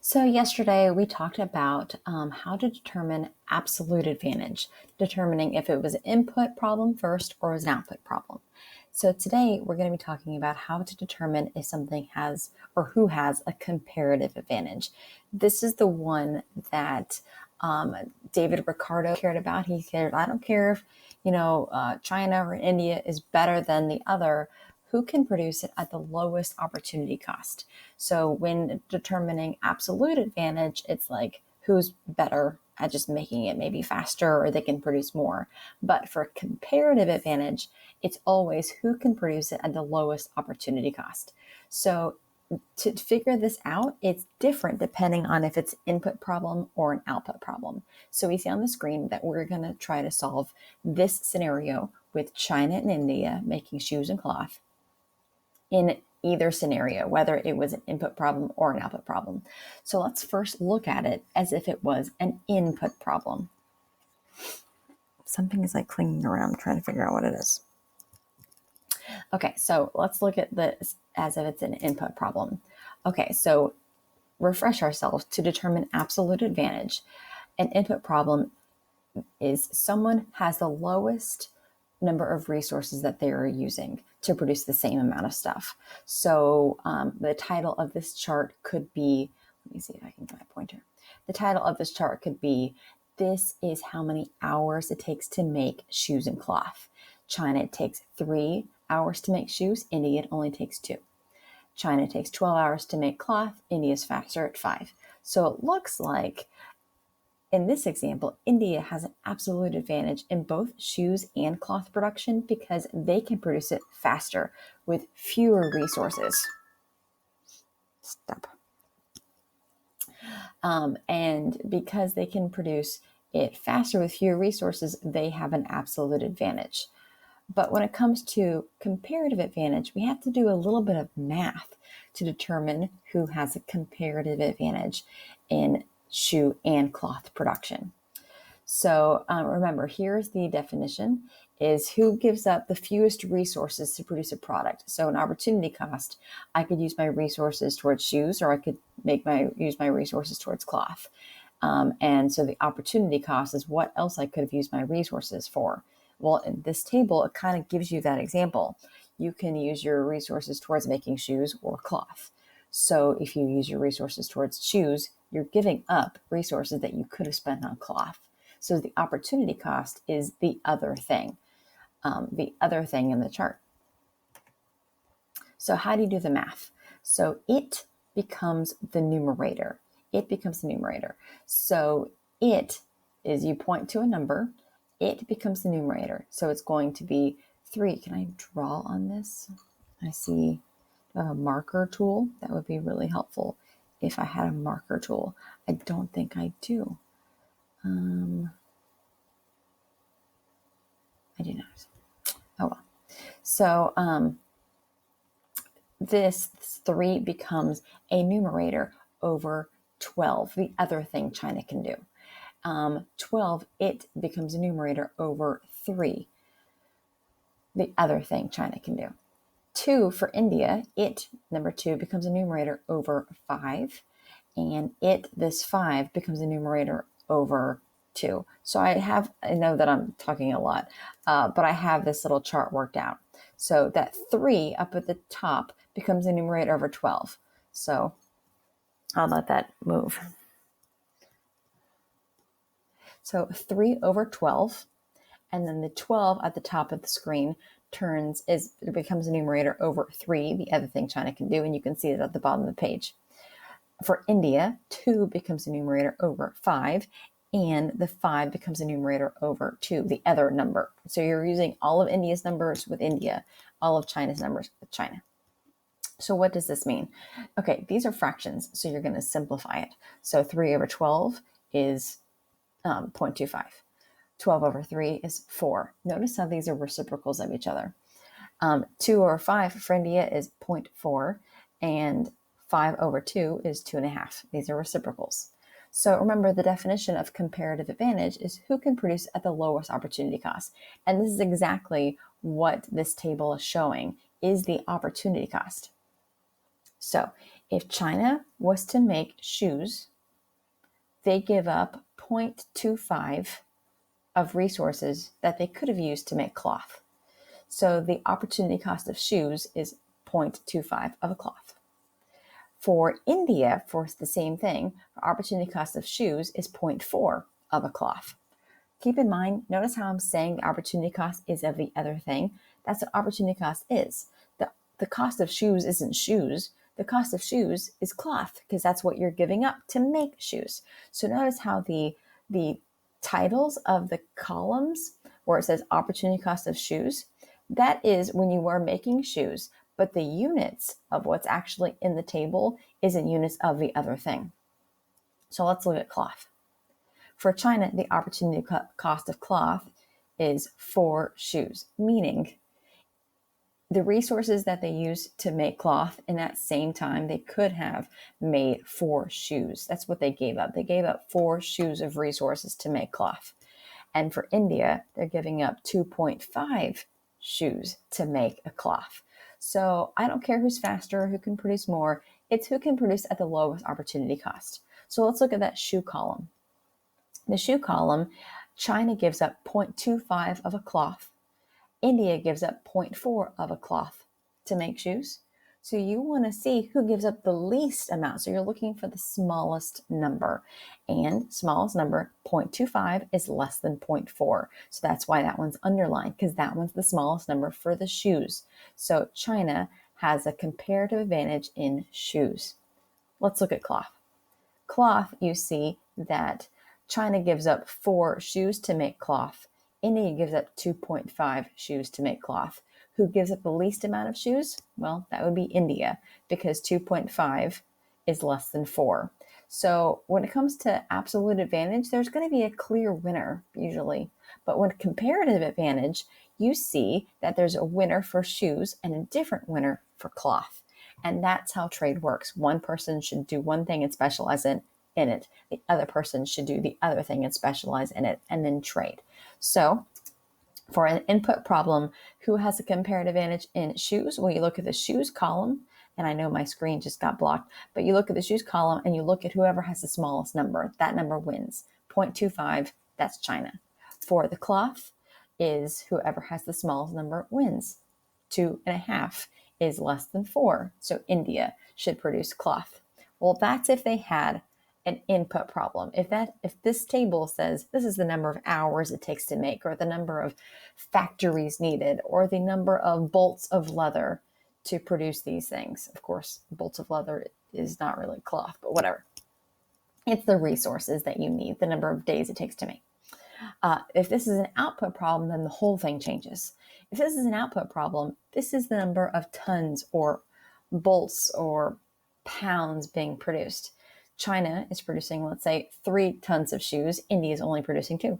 So yesterday we talked about how to determine absolute advantage, determining if it was an input problem first or was an output problem. So today we're going to be talking about how to determine if something has or who has a comparative advantage. This is the one that David Ricardo cared about. He said, I don't care if, China or India is better than the other. Who can produce it at the lowest opportunity cost? So when determining absolute advantage, it's like who's better at just making it maybe faster or they can produce more. But for comparative advantage, it's always who can produce it at the lowest opportunity cost. So to figure this out, it's different depending on if it's an input problem or an output problem. So we see on the screen that we're going to try to solve this scenario with China and India making shoes and cloth in either scenario, whether it was an input problem or an output problem. So let's first look at it as if it was an input problem. Something is like clinging around, trying to figure out what it is. Okay, so let's look at this as if it's an input problem. Okay, so refresh ourselves to determine absolute advantage. An input problem is someone has the lowest number of resources that they are using to produce the same amount of stuff. So the title of this chart could be, let me see if I can get my pointer. The title of this chart could be, this is how many hours it takes to make shoes and cloth. China, it takes 3 hours to make shoes. India, it only takes 2. China takes 12 hours to make cloth. India's faster at 5. So it looks like in this example, India has an absolute advantage in both shoes and cloth production because they can produce it faster with fewer resources. Stop. And because they can produce it faster with fewer resources, they have an absolute advantage. But when it comes to comparative advantage, we have to do a little bit of math to determine who has a comparative advantage in shoe and cloth production. So remember, here's the definition, is who gives up the fewest resources to produce a product. So an opportunity cost, I could use my resources towards shoes, or I could use my resources towards cloth. And so the opportunity cost is what else I could have used my resources for. Well, in this table, it kind of gives you that example. You can use your resources towards making shoes or cloth. So if you use your resources towards shoes, you're giving up resources that you could have spent on cloth. So the opportunity cost is the other thing in the chart. So how do you do the math? So it becomes the numerator. So it is, you point to a number, it becomes the numerator. So it's going to be 3. Can I draw on this? I see a marker tool. That would be really helpful if I had a marker tool. I don't think I do. I do not. Oh well. So this 3 becomes a numerator over 12, the other thing China can do. 12, it becomes a numerator over 3, the other thing China can do. 2 for India, it, number 2, becomes a numerator over 5, and this 5 becomes a numerator over 2. So I know that I'm talking a lot, but I have this little chart worked out. So that 3 up at the top becomes a numerator over 12. So I'll let that move. So 3 over 12, and then the 12 at the top of the screen becomes a numerator over 3, the other thing China can do, and you can see it at the bottom of the page. For India, 2 becomes a numerator over 5, and the 5 becomes a numerator over 2, the other number. So you're using all of India's numbers with India, all of China's numbers with China. So what does this mean? Okay, these are fractions, so you're going to simplify it. So 3 over 12 is 0.25. 12 over 3 is 4. Notice how these are reciprocals of each other. 2 over 5 for India is 0.4, and 5 over 2 is 2.5. These are reciprocals. So remember, the definition of comparative advantage is who can produce at the lowest opportunity cost. And this is exactly what this table is showing, is the opportunity cost. So If China was to make shoes, they give up 0.25 of resources that they could have used to make cloth. So the opportunity cost of shoes is 0.25 of a cloth. For India, for the same thing, the opportunity cost of shoes is 0.4 of a cloth. Keep in mind, notice how I'm saying the opportunity cost is of the other thing. That's what opportunity cost is. The cost of shoes isn't shoes. The cost of shoes is cloth, because that's what you're giving up to make shoes. So notice how the titles of the columns where it says opportunity cost of shoes, that is when you are making shoes, but the units of what's actually in the table is in units of the other thing. So let's look at cloth. For China, the opportunity cost of cloth is 4 shoes, meaning the resources that they use to make cloth in that same time, they could have made 4 shoes. That's what they gave up. They gave up 4 shoes of resources to make cloth. And for India, they're giving up 2.5 shoes to make a cloth. So I don't care who's faster, who can produce more. It's who can produce at the lowest opportunity cost. So let's look at that shoe column. The shoe column, China gives up 0.25 of a cloth. India gives up 0.4 of a cloth to make shoes. So you want to see who gives up the least amount. So you're looking for the smallest number. And smallest number, 0.25, is less than 0.4. So that's why that one's underlined, because that one's the smallest number for the shoes. So China has a comparative advantage in shoes. Let's look at cloth. Cloth, you see that China gives up 4 shoes to make cloth. India gives up 2.5 shoes to make cloth. Who gives up the least amount of shoes? Well, that would be India, because 2.5 is less than 4. So when it comes to absolute advantage, there's going to be a clear winner usually. But when comparative advantage, you see that there's a winner for shoes and a different winner for cloth. And that's how trade works. One person should do one thing and specialize in it. The other person should do the other thing and specialize in it, and then trade. So for an input problem, who has a comparative advantage in shoes? Well, you look at the shoes column, and I know my screen just got blocked, but you look at the shoes column and you look at whoever has the smallest number. That number wins. 0.25, that's China. For the cloth is whoever has the smallest number wins. 2.5 is less than 4. So India should produce cloth. Well, that's if they had an input problem. If this table says this is the number of hours it takes to make, or the number of factories needed, or the number of bolts of leather to produce these things. Of course, bolts of leather is not really cloth, but whatever. It's the resources that you need, the number of days it takes to make. If this is an output problem, then the whole thing changes. If this is an output problem, this is the number of tons or bolts or pounds being produced. China is producing, let's say, 3 tons of shoes. India is only producing 2.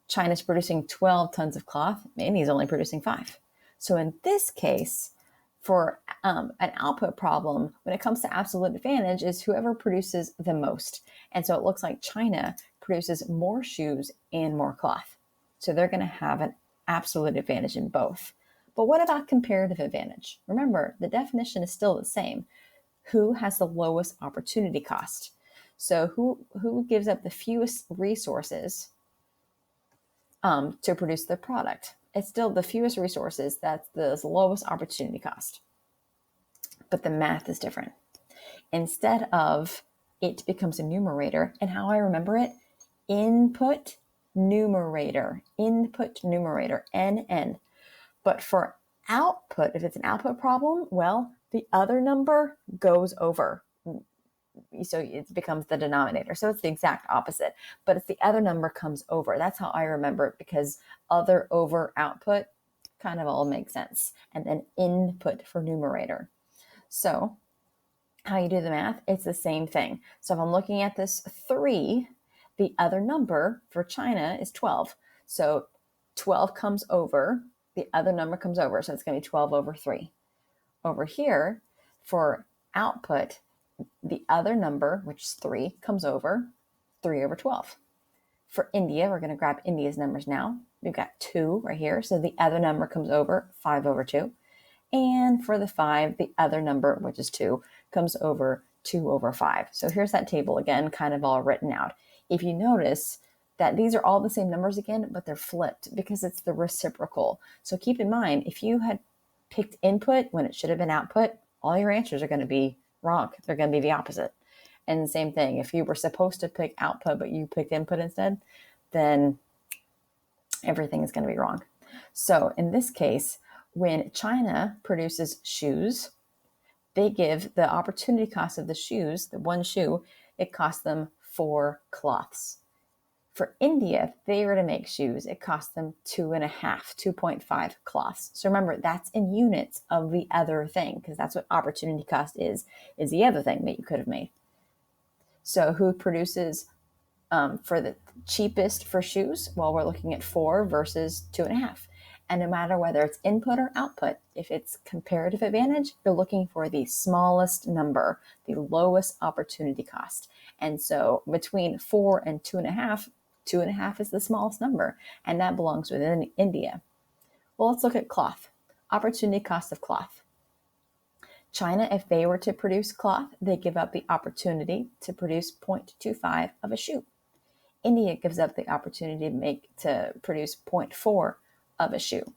China is producing 12 tons of cloth. India is only producing 5. So in this case, for an output problem, when it comes to absolute advantage, is whoever produces the most. And so it looks like China produces more shoes and more cloth. So they're going to have an absolute advantage in both. But what about comparative advantage? Remember, the definition is still the same. Who has the lowest opportunity cost? So who gives up the fewest resources to produce the product? It's still the fewest resources. That's the lowest opportunity cost. But the math is different. Instead of it becomes a numerator, and how I remember it, input numerator, NN. But for output, if it's an output problem, well, the other number goes over. So it becomes the denominator. So it's the exact opposite, but it's the other number comes over. That's how I remember it, because other over output kind of all makes sense. And then input for numerator. So how you do the math, it's the same thing. So if I'm looking at this 3, the other number for China is 12. So 12 comes over, the other number comes over. So it's going to be 12 over 3. Over here, for output, the other number, which is 3, comes over 3 over 12. For India, we're going to grab India's numbers now. We've got 2 right here. So the other number comes over 5 over 2. And for the 5, the other number, which is 2, comes over 2 over 5. So here's that table again, kind of all written out. If you notice that these are all the same numbers again, but they're flipped because it's the reciprocal. So keep in mind, if you had picked input when it should have been output, all your answers are going to be wrong. They're going to be the opposite. And the same thing, if you were supposed to pick output, but you picked input instead, then everything is going to be wrong. So in this case, when China produces shoes, they give the opportunity cost of the shoes, the one shoe, it costs them 4 cloths. For India, if they were to make shoes, it costs them 2.5 cloths. So remember, that's in units of the other thing, because that's what opportunity cost is the other thing that you could have made. So who produces for the cheapest for shoes? Well, we're looking at 4 versus 2.5. And no matter whether it's input or output, if it's comparative advantage, you're looking for the smallest number, the lowest opportunity cost. And so between 4 and 2.5, 2.5 is the smallest number, and that belongs within India. Well, let's look at cloth. Opportunity cost of cloth. China, if they were to produce cloth, they give up the opportunity to produce 0.25 of a shoe. India gives up the opportunity to produce 0.4 of a shoe.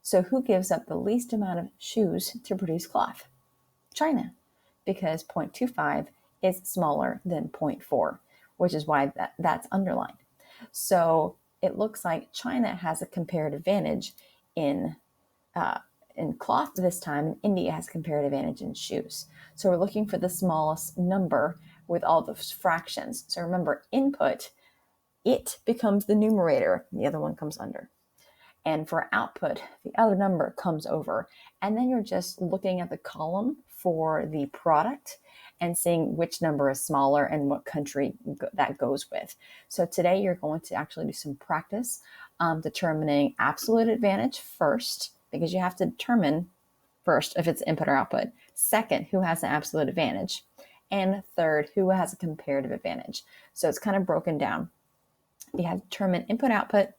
So who gives up the least amount of shoes to produce cloth? China, because 0.25 is smaller than 0.4, which is why that's underlined. So it looks like China has a comparative advantage in cloth this time, and India has a comparative advantage in shoes. So we're looking for the smallest number with all those fractions. So remember, input, it becomes the numerator, the other one comes under. And for output, the other number comes over. And then you're just looking at the column for the product and seeing which number is smaller and what country that goes with. So today you're going to actually do some practice determining absolute advantage first, because you have to determine first if it's input or output. Second, who has an absolute advantage. And third, who has a comparative advantage. So it's kind of broken down. You have to determine input, output,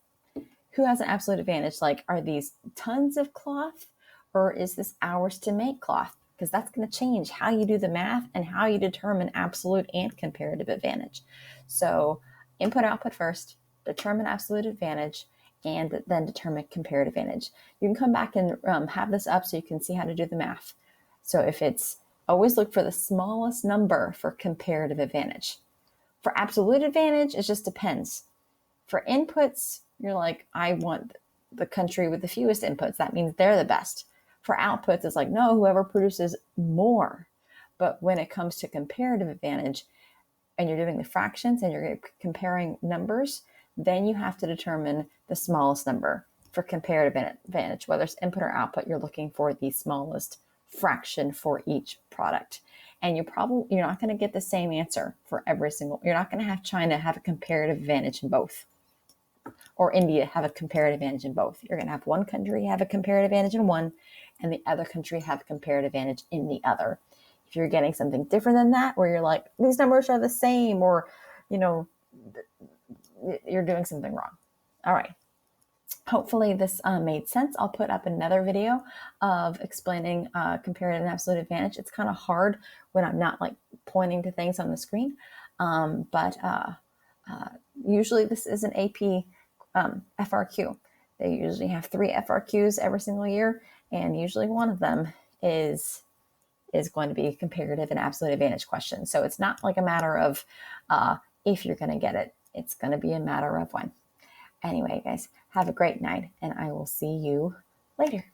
who has an absolute advantage. Like, are these tons of cloth, or is this hours to make cloth? Because that's going to change how you do the math and how you determine absolute and comparative advantage. So input, output first, determine absolute advantage, and then determine comparative advantage. You can come back and have this up so you can see how to do the math. So if it's, always look for the smallest number for comparative advantage. For absolute advantage, it just depends. For inputs, you're like, I want the country with the fewest inputs. That means they're the best. For outputs, it's like, no, whoever produces more. But when it comes to comparative advantage, and you're doing the fractions and you're comparing numbers, then you have to determine the smallest number. For comparative advantage, whether it's input or output, you're looking for the smallest fraction for each product. And you're not going to get the same answer for every single. You're not going to have China have a comparative advantage in both, or India have a comparative advantage in both. You're going to have one country have a comparative advantage in one, and the other country have a comparative advantage in the other. If you're getting something different than that, where you're like, these numbers are the same, or, you're doing something wrong. All right. Hopefully this made sense. I'll put up another video of explaining comparative and absolute advantage. It's kind of hard when I'm not like pointing to things on the screen. But usually this is an AP FRQ. They usually have 3 FRQs every single year, and usually one of them is going to be a comparative and absolute advantage question. So it's not like a matter of if you're going to get it. It's going to be a matter of when. Anyway, guys, have a great night, and I will see you later.